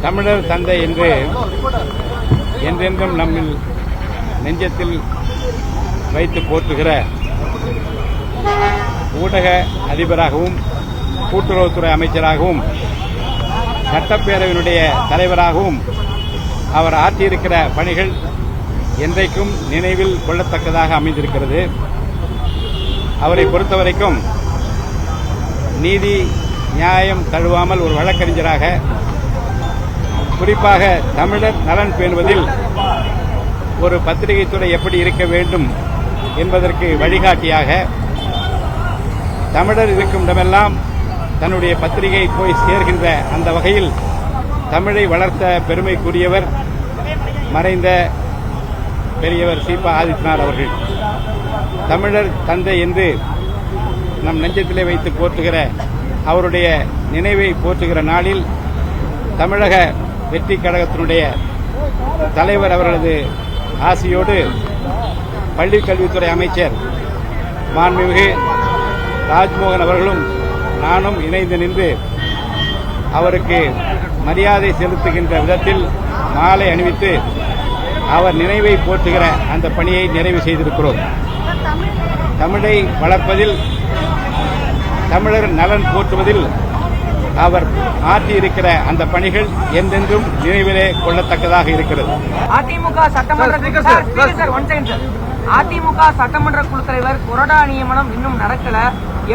தமிழர் தந்தை என்று என்றென்றும் நம்மில் நெஞ்சத்தில் வைத்து போற்றுகிற ஊடக அதிபராகவும் கூட்டுறவுத்துறை அமைச்சராகவும் சட்டப்பேரவையினுடைய தலைவராகவும் அவர் ஆற்றியிருக்கிற பணிகள் என்றைக்கும் நினைவில் கொள்ளத்தக்கதாக அமைந்திருக்கிறது. அவரை பொறுத்தவரைக்கும் நீதி நியாயம் தழுவாமல் ஒரு வழக்கறிஞராக, குறிப்பாக தமிழர் நலன் பேணுவதில் ஒரு பத்திரிகை துறை எப்படி இருக்க வேண்டும் என்பதற்கு வழிகாட்டியாக, தமிழர் இருக்கும் இடமெல்லாம் தன்னுடைய பத்திரிகை போய் சேர்கின்ற அந்த வகையில் தமிழை வளர்த்த பெருமைக்குரியவர் மறைந்த பெரியவர் சீபா ஆதித்யநாத் அவர்கள். தமிழர் தந்தை என்று நம் நெஞ்சத்திலே வைத்து போற்றுகிற அவருடைய நினைவை போற்றுகிற நாளில் தமிழக வெற்றி கழகத்தினுடைய தலைவர் அவர்களது ஆசியோடு பள்ளிக் கல்வித்துறை அமைச்சர் மாண்புமிகு ராஜ்மோகன் அவர்களும் நானும் இணைந்து நின்று அவருக்கு மரியாதை செலுத்துகின்ற விதத்தில் மாலை அணிவித்து அவர் நினைவை போற்றுகிற அந்த பணியை நிறைவு செய்திருக்கிறோம். தமிழை வளர்ப்பதில், தமிழர் நலன் போற்றுவதில் அவர் ஆற்றியிருக்கிற அந்த பணிகள் என்றென்றும் நினைவிலே கொள்ளத்தக்கதாக இருக்கிறது. அதிமுக சட்டமன்ற குழு தலைவர் கொறடா நியமனம் இன்னும் நடக்கல.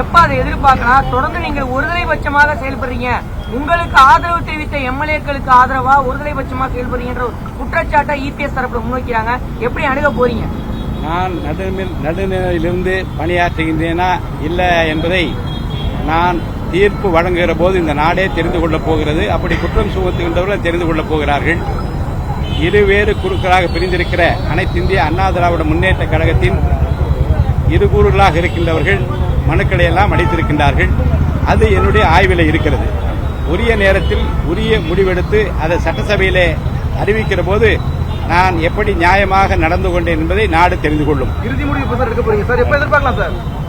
எப்ப அதை எதிர்பார்க்கலாம்? தொடர்ந்து நீங்கள் ஒருதலைபட்சமாக செயல்படுறீங்க. உங்களுக்கு ஆதரவு தெரிவித்த எம்எல்ஏக்களுக்கு ஆதரவா ஒருதலைபட்சமாக செயல்படுறீங்க குற்றச்சாட்டை இபிஎஸ் தரப்பு முன்வைக்கிறாங்க. எப்படி அணுக போறீங்க? நான் நடுநிலையிலிருந்து பணியாற்றுகின்றேனா இல்ல என்பதை நான் தீர்ப்பு வழங்குகிற போது இந்த நாடே தெரிந்து கொள்ளப் போகிறது. அப்படி குற்றம் சுமத்துகின்றவர்கள் தெரிந்து கொள்ளப் போகிறார்கள். இருவேறு குழுக்களாக பிரிந்திருக்கிற அனைத்து இந்திய அண்ணா திராவிட முன்னேற்ற கழகத்தின் இரு கூறுகளாக இருக்கின்றவர்கள் மனுக்களை எல்லாம் அளித்திருக்கின்றார்கள். அது என்னுடைய ஆய்வில் இருக்கிறது. உரிய நேரத்தில் உரிய முடிவெடுத்து அதை சட்டசபையிலே அறிவிக்கிற போது நான் எப்படி நியாயமாக நடந்து கொண்டேன் என்பதை நாடு தெரிந்து கொள்ளும். இறுதி முடிவு எடுக்க போறீங்க சார்? எப்ப எதிர்பார்க்கலாம் சார்?